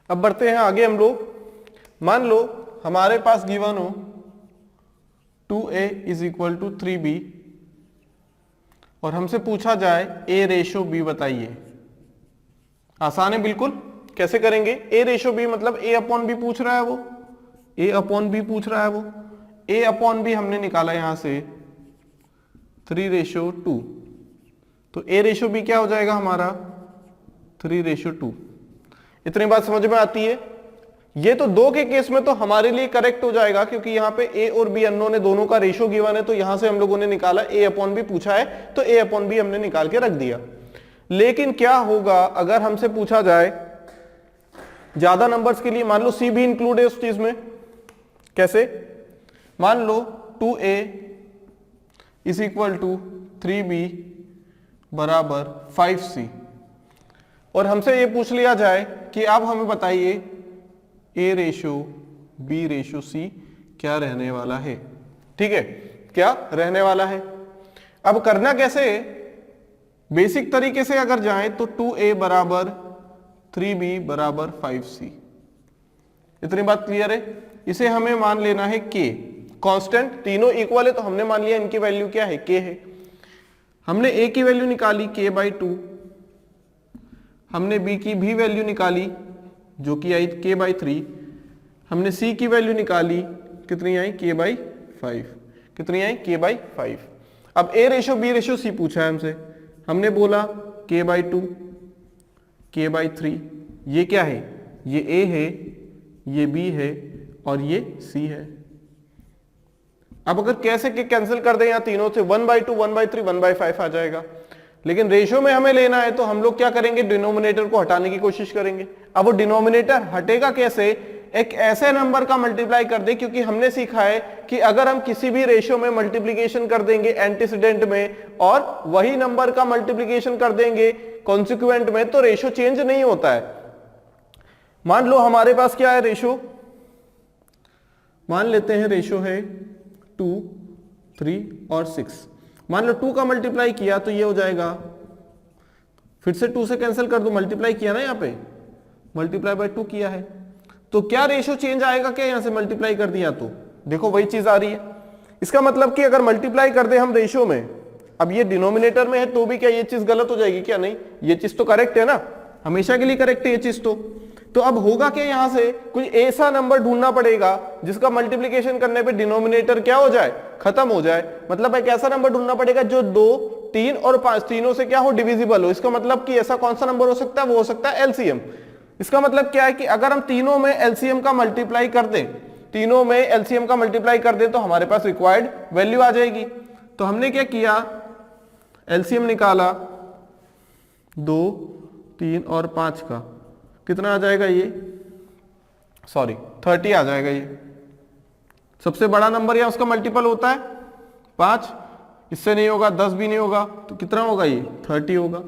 अब बढ़ते हैं आगे हम लोग। मान लो हमारे पास गिवन हो 2a is equal to 3b और हमसे पूछा जाए a रेशो b बताइए। आसान है बिल्कुल। कैसे करेंगे? a रेशो b मतलब a अपॉन b पूछ रहा है वो, a अपॉन b पूछ रहा है वो। a अपॉन b हमने निकाला यहां से 3:2, तो a रेशो b क्या हो जाएगा हमारा 3:2। इतनी बात समझ में आती है? ये तो दो के केस में तो हमारे लिए करेक्ट हो जाएगा क्योंकि यहाँ पे a और b अननोन है, दोनों का रेशो गिवन है, तो यहां से हम लोगों ने निकाला a अपॉन b पूछा है तो a अपॉन b हमने निकाल के रख दिया। लेकिन क्या होगा अगर हमसे पूछा जाए ज्यादा नंबर्स के लिए, मान लो c भी इंक्लूड है उस चीज में। कैसे? मान लो 2a is equal to 3b बराबर 5c और हमसे ये पूछ लिया जाए कि अब हमें बताइए a ratio b ratio c क्या रहने वाला है। ठीक है, क्या रहने वाला है। अब करना कैसे? बेसिक तरीके से अगर जाएं तो 2a बराबर 3b बराबर 5c। इतनी बात क्लियर है? इसे हमें मान लेना है k कांस्टेंट, तीनों इक्वल है तो हमने मान लिया इनकी वैल्यू क्या है, k है। हमने a की वैल्यू निकाली k/2, हमने b की भी वैल्यू निकाली जो कि आई k/3, हमने c की वैल्यू निकाली कितनी आई k/5, कितनी आई k/5। अब a ratio b ratio c पूछा है हमसे, हमने बोला k/2 k/3। ये क्या है? ये a है, ये b है और ये c है। अब अगर कैसे के कैंसिल कर दें यहाँ तीनों से 1/2 1/3 1/5 आ जाएगा। लेकिन रेशियो में हमें लेना है तो हम लोग क्या करेंगे, डिनोमिनेटर को हटाने की कोशिश करेंगे। अब वो डिनोमिनेटर हटेगा कैसे? एक ऐसे नंबर का मल्टीप्लाई कर दे, क्योंकि हमने सीखा है कि अगर हम किसी भी रेशियो में मल्टीप्लीकेशन कर देंगे एंटीसीडेंट में और वही नंबर का मल्टीप्लीकेशन कर देंगे कॉन्सिक्वेंट में तो रेशियो चेंज नहीं होता है। मान लो हमारे पास क्या है रेशियो, मान लेते हैं रेशियो है 2 3 और 6। मान लो 2 का मल्टीप्लाई किया तो ये हो जाएगा, फिर से 2 से कैंसिल कर दो, मल्टीप्लाई किया ना, यहाँ पे मल्टीप्लाई बाय 2 किया है तो क्या रेशियो चेंज आएगा क्या? यहां से मल्टीप्लाई कर दिया तो देखो वही चीज आ रही है। इसका मतलब कि अगर मल्टीप्लाई कर दे हम रेशियो में, अब ये डिनोमिनेटर में है तो भी क्या ये चीज गलत हो जाएगी क्या? नहीं, ये चीज तो करेक्ट है ना, हमेशा के लिए करेक्ट है ये चीज। तो अब होगा क्या, यहां से कोई ऐसा नंबर ढूंढना पड़ेगा जिसका मल्टीप्लिकेशन करने पे डिनोमिनेटर क्या हो जाए, खत्म हो जाए। मतलब एक ऐसा नंबर ढूंढना पड़ेगा जो 2 3 और 5 तीनों से क्या हो, डिविजिबल हो। इसका मतलब कि ऐसा कौन सा नंबर हो सकता है? वो हो सकता है एलसीएम। इसका मतलब क्या है कि अगर हम तीनों में एलसीएम का मल्टीप्लाई कर दें, तीनों में एलसीएम का मल्टीप्लाई कर दें तो हमारे पास रिक्वायर्ड वैल्यू आ जाएगी। तो हमने क्या किया, एलसीएम निकाला 2 3 और 5 का, कितना आ जाएगा ये, सॉरी 30 आ जाएगा। ये सबसे बड़ा नंबर या उसका मल्टीपल होता है 5, इससे नहीं होगा, 10 भी नहीं होगा, तो कितना होगा ये 30 होगा।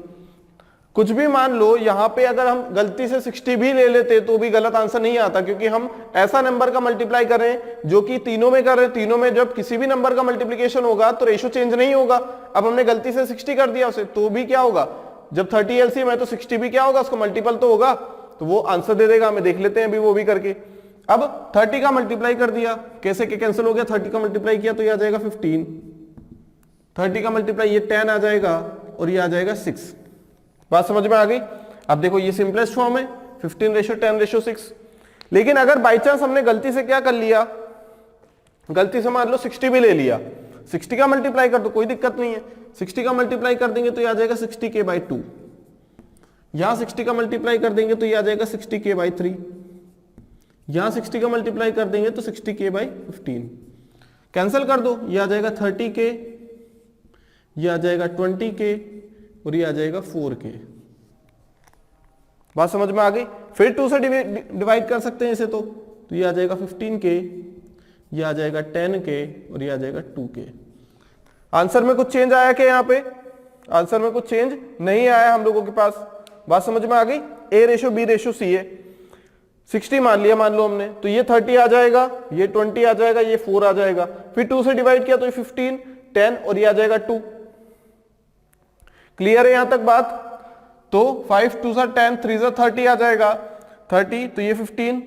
कुछ भी मान लो, यहां पे अगर हम गलती से 60 भी ले लेते तो भी गलत आंसर नहीं आता, क्योंकि हम ऐसा नंबर का मल्टीप्लाई कर रहे हैं जो कि तीनों में कर रहे हैं। तीनों में जब किसी भी नंबर का मल्टीप्लिकेशन होगा तो रेशियो चेंज नहीं होगा। अब हमने गलती से 60 कर दिया उसे तो भी क्या होगा, जब 30 एलसीएम है तो 60 भी क्या होगा, उसका मल्टीपल तो होगा, तो वो आंसर दे देगा। हमें देख लेते हैं अभी वो भी करके। अब 30 का मल्टीप्लाई कर दिया, कैसे के कैंसिल हो गया, 30 का मल्टीप्लाई किया तो ये आ जाएगा 15, 30 का मल्टीप्लाई ये 10 आ जाएगा और ये आ जाएगा 6। बात समझ में आ गई? अब देखो ये सिंपलेस्ट फॉर्म है 15:10:6। लेकिन अगर बाई चांस हमने गलती से क्या कर लिया, गलती से मान लो 60 भी ले लिया, 60 का मल्टीप्लाई कर दो, कोई दिक्कत नहीं है। 60 का मल्टीप्लाई कर देंगे तो ये आ जाएगा 60k/2, यहां 60 का मल्टीप्लाई कर देंगे तो ये आ जाएगा 60k/3, यहां 60 का मल्टीप्लाई कर देंगे तो 60k/15। कैंसिल कर दो, ये आ जाएगा 30k, ये आ जाएगा 20k और ये आ जाएगा 4k। बात समझ में आ गई? फिर 2 से डिवाइड कर सकते हैं इसे, तो ये आ जाएगा 15k, ये आ जाएगा 10k और ये आ जाएगा 2k। आंसर में कुछ चेंज आया क्या? यहाँ पे आंसर में कुछ चेंज नहीं आया हम लोगों के पास। बात समझ में आ गई? a/b/c है, 60 मान लिया मान लो हमने, तो ये 30 आ जाएगा, ये 20 आ जाएगा, ये 4 आ जाएगा। फिर 2 से डिवाइड किया तो ये 15 10 और ये आ जाएगा 2। क्लियर है यहां तक बात? तो 5 2 10 3 30 आ जाएगा। 30, तो ये 15,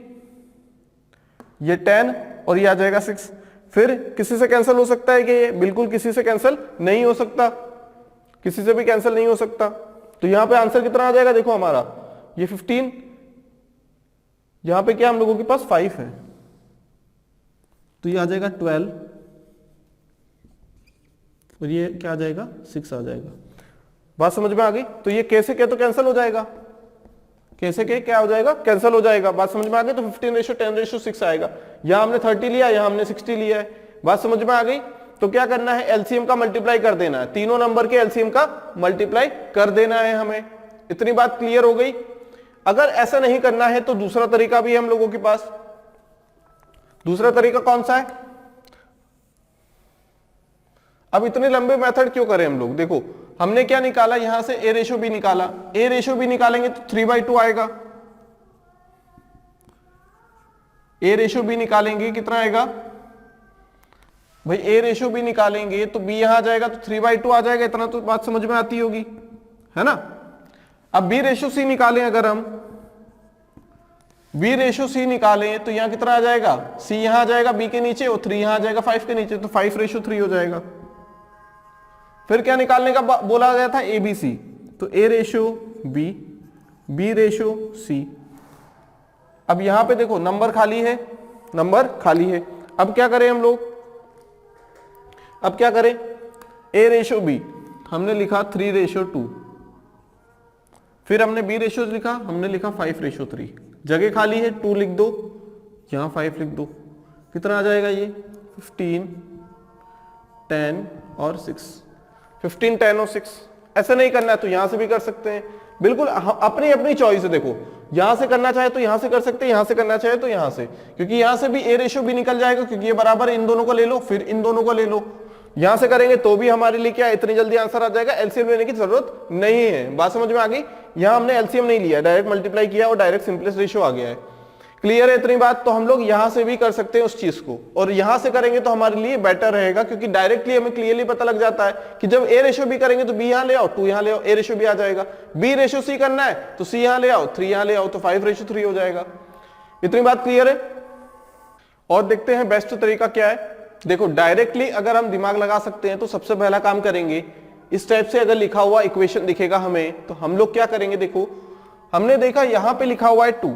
ये 10 और ये आ जाएगा 6। फिर किसी से कैंसिल हो सकता है कि ये? बिल्कुल किसी से कैंसिल नहीं हो सकता, किसी से भी कैंसिल नहीं हो सकता। तो यहां पे आंसर कितना आ जाएगा? देखो हमारा ये 15, यहां पे क्या हम लोगों के पास 5 है, तो ये आ जाएगा 12 और ये क्या आ जाएगा? 6 आ जाएगा। बात समझ में आ गई? तो ये कैसे क्या तो कैंसिल हो जाएगा, कैसे के क्या हो जाएगा? कैंसिल हो जाएगा। बात समझ में आ गई? तो 15:10:6 आएगा। यहां हमने 30 लिया, यहां हमने 60 लिया है। बात समझ में आ गई? तो क्या करना है? एलसीएम का मल्टीप्लाई कर देना है, तीनों नंबर के एलसीएम का मल्टीप्लाई कर देना है हमें। इतनी बात क्लियर हो गई? अगर ऐसा नहीं करना है तो दूसरा तरीका भी है हम लोगों के पास। दूसरा तरीका कौन सा है? अब इतने लंबे मेथड क्यों करें हम लोग? देखो हमने क्या निकाला यहां से? ए रेशो बी निकाला। ए रेशो बी निकालेंगे तो 3/2 आएगा। ए रेशो बी निकालेंगे कितना आएगा भाई? ए रेशो बी निकालेंगे तो बी यहां आ जाएगा तो 3/2 आ जाएगा। इतना तो बात समझ में आती होगी, है ना? अब बी रेशो सी निकालें, अगर हम बी रेशो सी निकालें तो यहां कितना आ जाएगा? सी यहां आ जाएगा बी के नीचे और 3 यहां आ जाएगा 5 के नीचे, तो 5:3 हो जाएगा। फिर क्या निकालने का बोला गया था? ए बी सी, तो ए रेशो बी, बी रेशो सी। अब यहां पे देखो नंबर खाली है, नंबर खाली है। अब क्या करें हम लोग? अब क्या करें? ए रेशो बी हमने लिखा 3:2, फिर हमने बी रेशो लिखा, हमने लिखा 5:3। जगह खाली है, 2 लिख दो, यहां 5 लिख दो। कितना आ जाएगा ये? 15, 10 और 6। 15, 10 और 6। ऐसा नहीं करना है तो यहां से भी कर सकते हैं, बिल्कुल अपनी अपनी चॉइस है। देखो यहां से करना चाहे तो यहां से कर सकते हैं, यहां से करना चाहे तो यहां से, क्योंकि यहां से भी ए रेशो भी निकल जाएगा, क्योंकि ये बराबर इन दोनों को ले लो, फिर इन दोनों को ले लो। यहां से करेंगे तो भी हमारे लिए क्या इतनी जल्दी आंसर आ जाएगा, एलसीएम लेने की जरूरत नहीं है। बात समझ में आ गई? यहां हमने एलसीएम नहीं लिया, डायरेक्ट मल्टीप्लाई किया और डायरेक्ट सिंपलेस्ट रेशियो आ गया है। क्लियर है इतनी बात? तो हम लोग यहां से भी कर सकते हैं उस चीज को, और यहां से करेंगे तो हमारे लिए बेटर रहेगा, क्योंकि डायरेक्टली हमें क्लियरली पता लग जाता है कि जब ए रेशियो बी करेंगे तो बी यहां ले आओ, 2 यहां ले आओ, ए रेशियो बी आ जाएगा। बी रेशियो सी करना है तो सी यहां ले आओ, 3 यहां ले आओ, तो 5:3 हो जाएगा। इतनी बात क्लियर है? और देखते हैं बेस्ट तरीका क्या है। देखो डायरेक्टली अगर हम दिमाग लगा सकते हैं तो सबसे पहला काम करेंगे, इस टाइप से अगर लिखा हुआ इक्वेशन दिखेगा हमें तो हम लोग क्या करेंगे? देखो हमने देखा यहां पे लिखा हुआ है 2,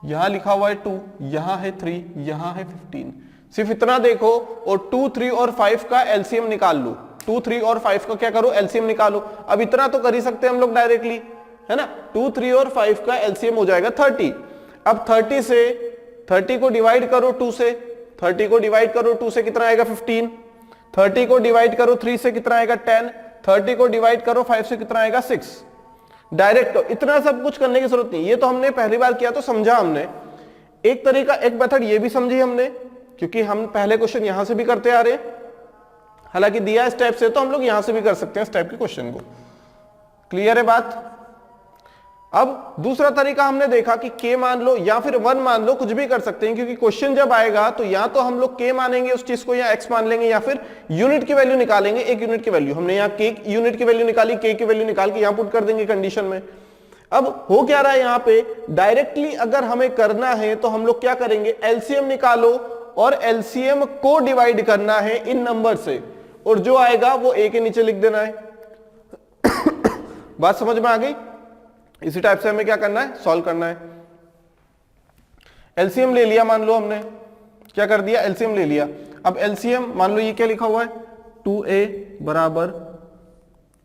यहां लिखा हुआ है 2, यहां है 3, यहां है 15। सिर्फ इतना देखो और 2, 3 और 5 का एलसीएम निकाल लो। 2, 3 और 5 का क्या करो? एलसीएम निकालो। अब इतना तो कर ही सकते हैं हम लोग डायरेक्टली, है ना? 2, 3 और 5 का एलसीएम हो जाएगा 30। अब 30 से 30 को डिवाइड करो 2 से, 30 को डिवाइड करो 2 से कितना आएगा? 15। 30 को डिवाइड करो 3 से कितना आएगा? 10। 30 को डिवाइड करो 5 से कितना आएगा? 6। डायरेक्ट इतना सब कुछ करने की जरूरत नहीं, ये तो हमने पहली बार किया तो समझा हमने। एक तरीका, एक मेथड ये भी समझी हमने, क्योंकि हम पहले क्वेश्चन यहां से भी करते आ रहे हैं, हालांकि दिया इस टाइप से तो हम लोग यहां से भी कर सकते हैं इस टाइप के क्वेश्चन को। क्लियर है बात? अब दूसरा तरीका हमने देखा कि k मान लो या फिर 1 मान लो, कुछ भी कर सकते हैं, क्योंकि क्वेश्चन जब आएगा तो या तो हम लोग k मानेंगे उस चीज को, या x मान लेंगे, या फिर यूनिट की वैल्यू निकालेंगे, एक यूनिट की वैल्यू। हमने यहाँ k यूनिट की वैल्यू निकाली, k की वैल्यू निकाल के यहाँ पुट कर देंगे कंडीशन में। अब हो क्या रहा है यहाँ पे? डायरेक्टली अगर हमें करना है तो हम लोग क्या करेंगे? एलसीएम निकालो और एलसीएम को डिवाइड करना है इन नंबर से, और जो आएगा वो a के नीचे लिख देना है। बात समझ में आ गई? इसी टाइप से हमें क्या करना है? सॉल्व करना है। एलसीएम ले लिया, मान लो हमने क्या कर दिया? एलसीएम ले लिया। अब एलसीएम मान लो ये क्या लिखा हुआ है? 2a बराबर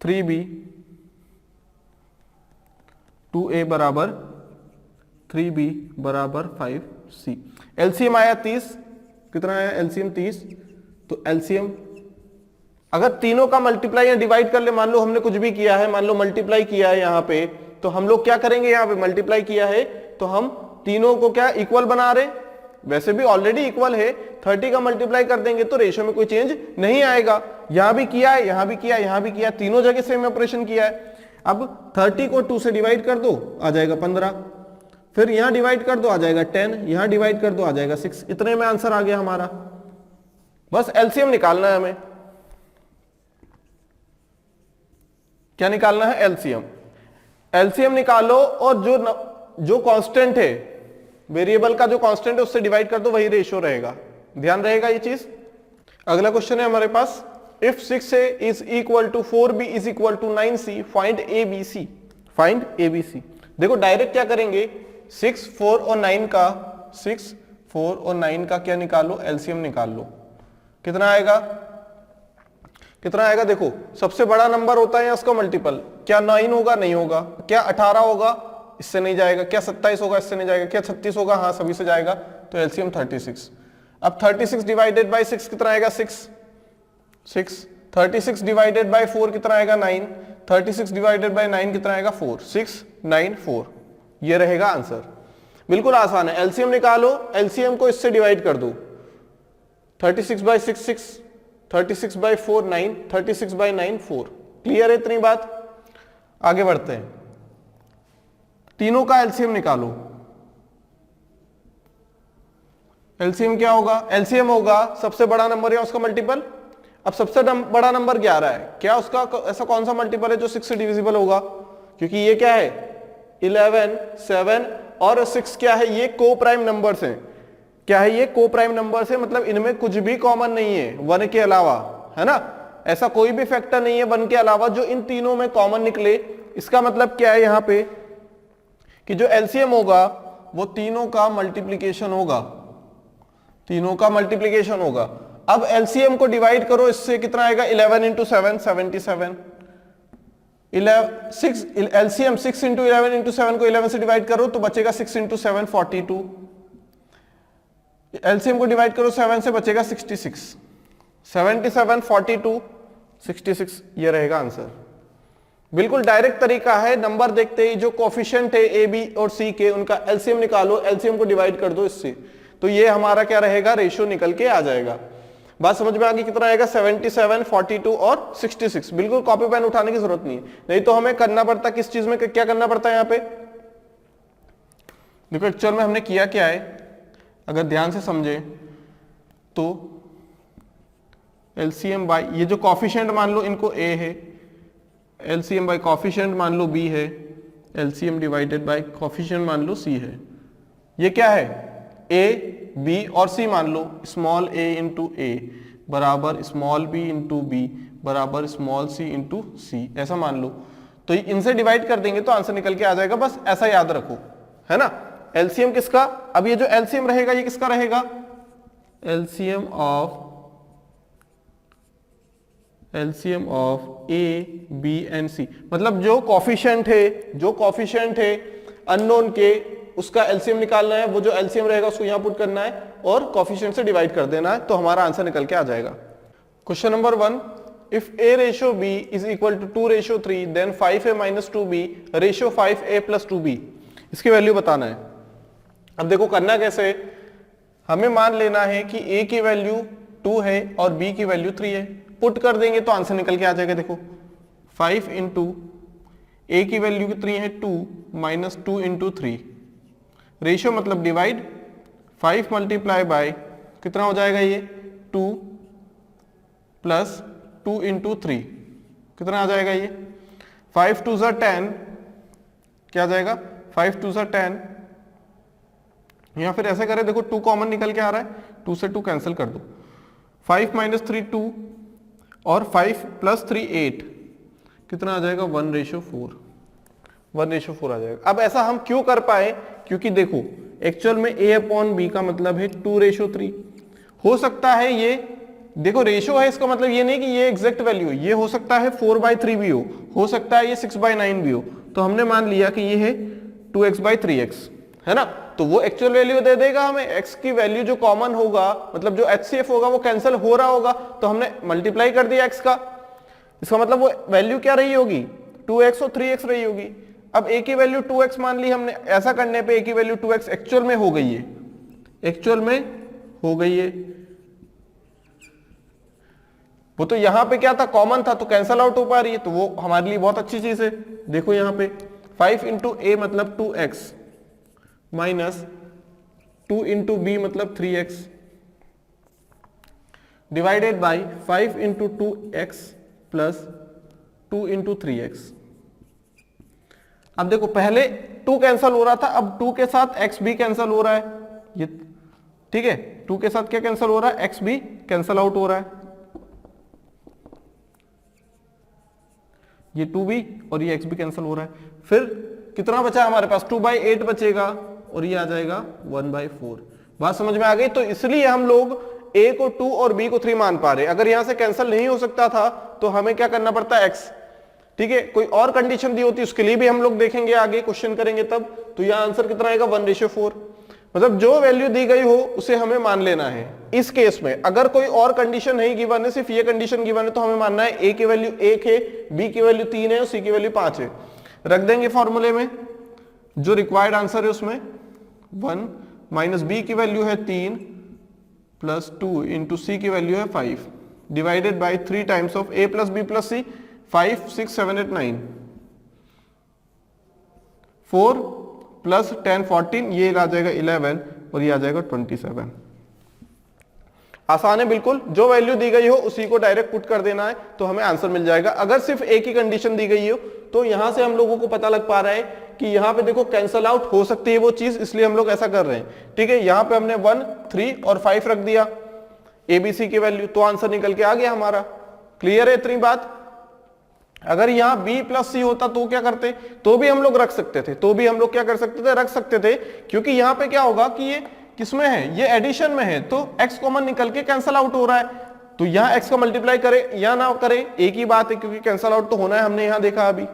3b, 2a बराबर 3b बराबर 5c। एलसीएम आया 30, कितना आया एलसीएम? 30। तो एलसीएम अगर तीनों का मल्टीप्लाई या डिवाइड कर ले, मान लो हमने कुछ भी किया है, मान लो मल्टीप्लाई किया है यहां पे, तो हम लोग क्या करेंगे? यहां पे मल्टीप्लाई किया है तो हम तीनों को क्या इक्वल बना रहे, वैसे भी ऑलरेडी इक्वल है, 30 का मल्टीप्लाई कर देंगे तो रेशियो में कोई चेंज नहीं आएगा। यहां भी किया है, यहां भी किया, यहां भी किया, तीनों जगह सेम ऑपरेशन किया है। अब 30 को 2 से डिवाइड कर दो, आ जाएगा 15, फिर यहां डिवाइड कर दो, आ जाएगा 10, यहां डिवाइड कर दो, आ जाएगा 6। इतने में आंसर आ गया हमारा। बस एलसीएम निकालना है हमें। क्या निकालना है? एलसीएम। एलसीएम निकालो और जो जो कांस्टेंट है, वेरिएबल का जो कांस्टेंट है उससे डिवाइड कर दो, वही रेशियो रहेगा, ध्यान रहेगा ये चीज। अगला क्वेश्चन है हमारे पास, if 6a is equal to 4b is equal to 9c find abc। Find abc, देखो डायरेक्ट क्या करेंगे, 6, 4 और 9 का 6, 4 और 9 का क्या निकालो, एलसीएम निकाल लो। कितना आएगा, कितना आएगा, देखो सबसे बड़ा नंबर होता है या उसका मल्टीपल, क्या 9 होगा, नहीं होगा, क्या 18 होगा, इससे नहीं जाएगा, क्या 27 होगा, इससे नहीं जाएगा, क्या 36 होगा, हाँ सभी से जाएगा, तो एलसीएम 36। अब 36 डिवाइडेड बाय 6 कितना आएगा, 6, 36 डिवाइडेड बाय 4 कितना आएगा, 9, 36 डिवाइडेड बाय 9 कितना आएगा, 4, 6, 9, 4, ये रहेगा आंसर। बिल्कुल आसान है, एलसीएम निकालो, एलसीएम को इससे डिवाइड कर दो, 36 बाय 6 6, 36 बाय 4 9, 36 बाय 9 4। क्लियर है इतनी बात। आगे बढ़ते हैं, तीनों का एलसीएम निकालो। एलसीएम क्या होगा, एलसीएम होगा सबसे बड़ा नंबर या उसका मल्टीपल। अब सबसे बड़ा नंबर 11 है, क्या उसका ऐसा कौन सा मल्टीपल है जो 6 से डिविजिबल होगा, क्योंकि ये क्या है 11, 7 और 6 क्या है, ये को प्राइम नंबर्स हैं। क्या है, ये को प्राइम नंबर्स है, मतलब इनमें कुछ भी कॉमन नहीं है 1 के अलावा, है ना, ऐसा कोई भी फैक्टर नहीं है 1 के अलावा जो इन तीनों में कॉमन निकले। इसका मतलब क्या है यहां पे कि जो एलसीएम होगा वो तीनों का मल्टीप्लीकेशन होगा, तीनों का मल्टीप्लीकेशन होगा। अब एलसीएम को डिवाइड करो इससे, कितना आएगा, 11 इंटू 7 77, 6 एलसीएम 6 इंटू 11 इंटू 7 को 11 से डिवाइड करो तो बचेगा 6 इंटू 7 42, एलसीएम को डिवाइड करो 7 से बचेगा 66, 77 42 66, ये रहेगा आंसर। बिल्कुल डायरेक्ट तरीका है, नंबर देखते ही जो कोफिशिएंट है ए बी और सी के उनका एलसीएम निकालो, एलसीएम को डिवाइड कर दो इससे, तो ये हमारा क्या रहेगा, रेशियो निकल के आ जाएगा। बात समझ में आ गई, कितना आएगा 77 42 और 66। बिल्कुल कॉपी पेन उठाने की जरूरत नहीं है, नहीं तो हमें करना पड़ता किस चीज में, क्या करना पड़ता है यहाँ पे, देखो एक्चुअल में हमने किया क्या है, अगर ध्यान से समझे तो एलसीएम बाय, ये जो कॉफिशिएंट मान लो इनको ए है, एलसीएम बाय कॉफिशिएंट मान लो बी है, एलसीएम डिवाइडेड बाय कॉफिशिएंट मान लो सी है। ये क्या है, ए बी और सी मान लो, स्मॉल ए इंटू ए बराबर स्मॉल बी इंटू बी बराबर स्मॉल सी इंटू सी, ऐसा मान लो। तो इनसे डिवाइड कर देंगे तो आंसर निकल के आ जाएगा, बस ऐसा याद रखो, है ना। एलसीएम किसका, अब ये जो एलसीएम रहेगा ये किसका रहेगा, LCM of A B and C, मतलब जो कॉफिशिएंट है अननोन के उसका एलसीएम निकालना है, वो जो एलसीएम रहेगा उसको यहां पुट करना है और कॉफिशिएंट से डिवाइड कर देना है, तो हमारा आंसर निकल के आ जाएगा। Question number 1, if a ratio b is equal to 2 ratio 3 then 5a minus 2b ratio 5a plus 2b, इसकी वैल्यू बताना है। अब देखो करना कैसे, हमें मान लेना है कि a की वैल्यू 2 है और b की वैल्यू 3 है, पुट कर देंगे तो आंसर निकल के आ जाएगा। देखो 5 इंटू ए की वैल्यू कितनी है 2 माइनस 2 इंटू 3, रेशियो मतलब डिवाइड, 5 मल्टीप्लाई बाय कितना हो जाएगा ये 2 प्लस 2 इंटू 3, कितना आ जाएगा ये 5 2 ज़ा 10, क्या आ जाएगा 5 2 ज़ा 10, या फिर ऐसे करें, देखो 2 कॉमन निकल के आ रहा है, 2 से 2 कैंसिल कर दो, 5 माइनस 3 2 और 5 प्लस 3 8, कितना आ जाएगा 1:4, 1:4 आ जाएगा। अब ऐसा हम क्यों कर पाए, क्योंकि देखो एक्चुअल में a अपॉन b का मतलब है 2:3, हो सकता है ये, देखो रेशियो है इसका मतलब ये नहीं कि ये एग्जैक्ट वैल्यू है, ये हो सकता है 4/3 भी हो सकता है ये 6/9 भी हो, तो हमने मान लिया कि ये है 2x/3x, है ना, तो वो एक्चुअल वैल्यू दे देगा हमें। x की वैल्यू जो कॉमन होगा, मतलब जो HCF होगा वो कैंसिल हो रहा होगा, तो हमने मल्टीप्लाई कर दिया x का, इसका मतलब वो वैल्यू क्या रही होगी 2x और 3x रही होगी। अब a की वैल्यू 2x मान ली हमने, ऐसा करने पे a की वैल्यू 2x एक्चुअल में हो गई है, एक्चुअल में हो गई है, वो तो यहां पे क्या था कॉमन था तो कैंसल आउट हो पा रही है, तो वो हमारे लिए बहुत अच्छी चीज है। देखो यहां पे 5 इंटू ए मतलब 2x माइनस 2 इंटू बी मतलब 3x divided by 5 into 2x plus 2 into 3x। अब देखो पहले 2 कैंसल हो रहा था, अब 2 के साथ x भी कैंसल हो रहा है, ये ठीक है, 2 के साथ क्या कैंसल हो रहा है, x भी कैंसल आउट हो रहा है, ये 2 भी और ये x भी कैंसल हो रहा है। फिर कितना बचा हमारे पास, 2/8 बचेगा और ये आ जाएगा 1/4। बात समझ में आ गई? तो इसलिए हम लोग a को 2 और b को 3 मान पा रहे। अगर यहां से कैंसिल नहीं हो सकता था तो हमें क्या करना पड़ता है, x, ठीक है। कोई और कंडीशन दी होती उसके लिए भी हम लोग देखेंगे, आगे क्वेश्चन करेंगे तब। तो यह आंसर कितना आएगा, 1:4। मतलब जो वैल्यू दी गई हो उसे हमें मान लेना है। इस केस में अगर कोई और कंडीशन नहीं गिवन है, सिर्फ ये कंडीशन गिवन है, तो हमें मानना है a की वैल्यू 1 है, b की वैल्यू 3 है और c की वैल्यू 5 है। रख देंगे फॉर्मूले में, जो रिक्वायर्ड आंसर है उसमें 1 माइनस b की वैल्यू है 3 प्लस 2 इंटू c की वैल्यू है 5 divided by 3 times of a plus b plus c, 5 6 7 8 9, 4 plus 10 14, ये आ जाएगा 11 और ये आ जाएगा 27। आसान है बिल्कुल, जो वैल्यू दी गई हो उसी को डायरेक्ट पुट कर देना है तो हमें आंसर मिल जाएगा। अगर सिर्फ एक ही कंडीशन दी गई हो तो यहां से हम लोगों को पता लग पा रहा है कि यहां पे देखो कैंसल आउट हो सकती है वो चीज, इसलिए हम लोग ऐसा कर रहे हैं, ठीक है। यहां पे हमने 1 3 और 5 रख दिया एबीसी की वैल्यू, तो आंसर निकल के आ गया हमारा। क्लियर है इतनी बात? अगर यहां b प्लस सी होता तो क्या करते, तो भी हम लोग रख सकते थे, तो भी हम लोग क्या कर सकते थे, रख सकते थे, क्योंकि यहां पे क्या होगा कि ये किसमें है, ये एडिशन में है, तो x कॉमन निकल के कैंसल आउट हो रहा है। तो यहां x का मल्टीप्लाई करे या ना करे एक ही बात है, क्योंकि कैंसल आउट तो होना है, हमने यहां देखा अभी।